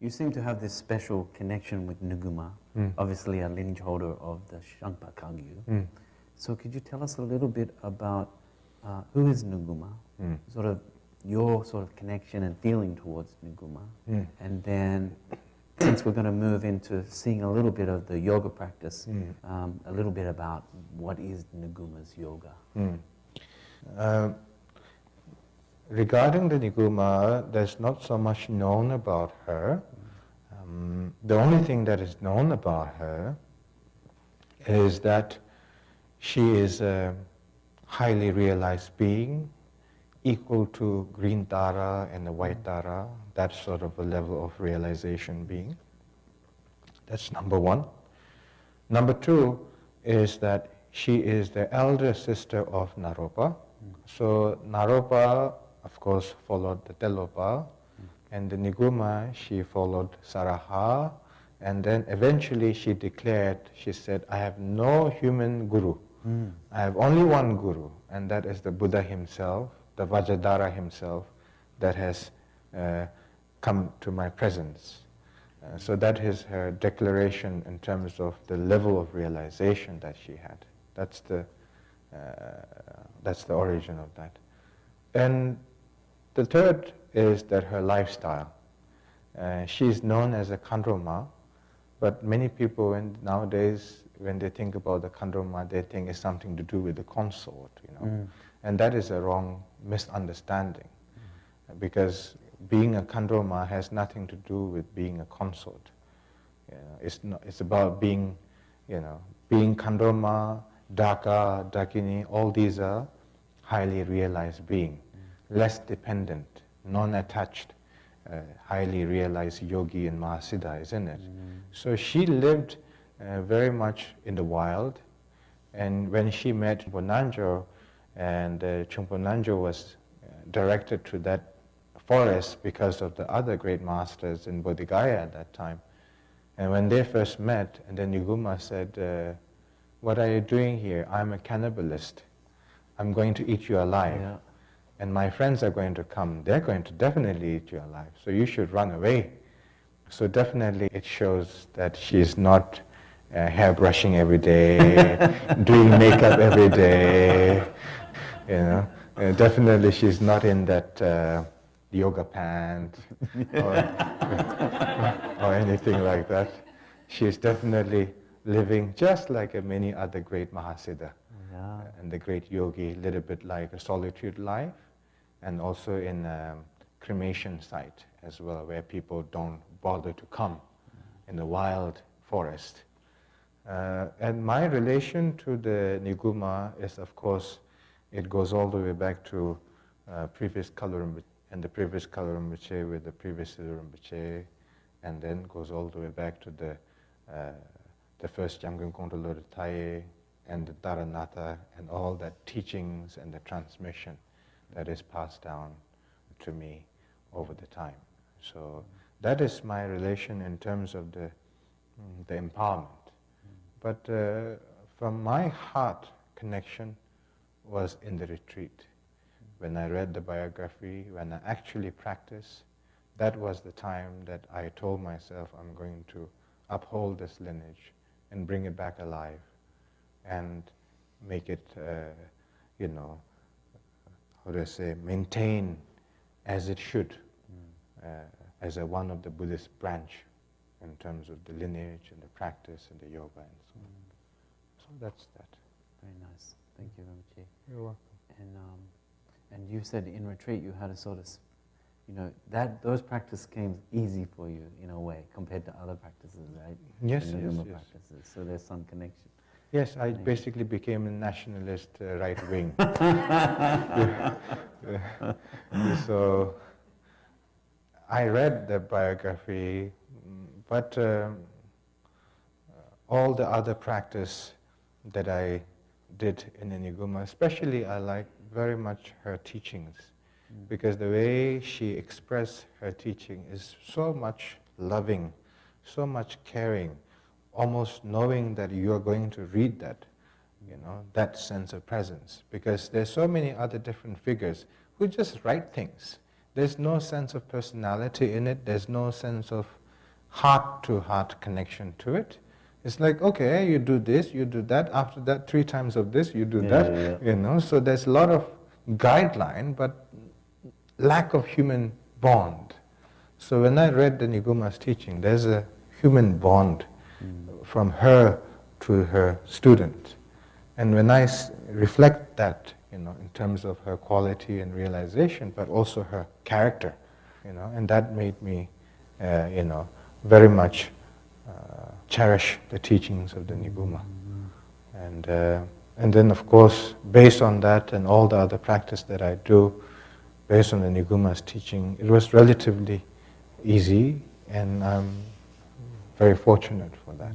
You seem to have this special connection with Niguma, obviously a lineage holder of the 샹빠까규. So could you tell us a little bit about who is Niguma, sort of your sort of connection and feeling towards Niguma, and then since we're going to move into seeing a little bit of the yoga practice, a little bit about what is Niguma's yoga. Regarding the Niguma, there's not so much known about her. The only thing that is known about her is that she is a highly realized being, equal to green Tara and the white Tara, that sort of a level of realization being. That's number one. Number two is that she is the elder sister of Naropa. So Naropa, of course, followed the Telopa, and the Niguma, she followed Saraha, and then eventually she declared, she said, I have no human guru. I have only one guru, and that is the Buddha himself, the Vajradhara himself, that has come to my presence. So that is her declaration in terms of the level of realization that she had. That's the origin of that. And the third is that her lifestyle. She is known as a Khandroma, but many people nowadays, when they think about the Khandroma, they think it's something to do with the consort, And that is a wrong misunderstanding, because being a Khandroma has nothing to do with being a consort. It's about being, being Khandroma, Daka, Dakini, all these are highly realized being, less dependent, non-attached, highly realized yogi and Mahasiddha, isn't it? So she lived very much in the wild, and when she met Bonanjo, and Chumponanjo was directed to that forest because of the other great masters in Bodhigaya at that time. And when they first met, and then Niguma said, what are you doing here? I'm a cannibalist. I'm going to eat you alive. Yeah. And my friends are going to come. They're going to definitely eat you alive. So you should run away. So definitely it shows that she's not hair brushing every day, doing makeup every day. Definitely she's not in that yoga pant or anything like that. She's definitely living just like many other great Mahasiddha and the great yogi, a little bit like a solitude life, and also in a cremation site as well, where people don't bother to come in the wild forest. And my relation to the Niguma is, of course, it goes all the way back to previous Kalorum and the previous Kalorum Rinpoche with the previous Siddha Rinpoche, and then goes all the way back to the first Jamgon Kongtrul Lodro Taye and the Taranatha and all that teachings and the transmission that is passed down to me over the time. So that is my relation in terms of the empowerment. But from my heart connection was in the retreat. When I read the biography, when I actually practiced, that was the time that I told myself I'm going to uphold this lineage and bring it back alive and make it, maintain as it should, as one of the Buddhist branch in terms of the lineage and the practice and the yoga and so on. So that's that. Very nice. Thank you, Rinpoche. You're welcome. And you said in retreat you had a sort of, that those practices came easy for you in a way compared to other practices, right? Yes, practices. So there's some connection. Yes, I basically became a nationalist right wing. So I read the biography, but all the other practice that I did in the Niguma, especially I like very much her teachings, because the way she expressed her teaching is so much loving, so much caring, almost knowing that you are going to read that, that sense of presence. Because there's so many other different figures who just write things. There's no sense of personality in it. There's no sense of heart-to-heart connection to it. It's like, okay, you do this, you do that, after that 3 times of this, you do that, you know. So there's a lot of guideline, but lack of human bond. So when I read the Niguma's teaching, there's a human bond from her to her student. And when I reflect that, you know, in terms of her quality and realization, but also her character, you know, and that made me, you know, very much cherish the teachings of the Niguma. And then, of course, based on that and all the other practice that I do, based on the Niguma's teaching, it was relatively easy, and I'm very fortunate for that.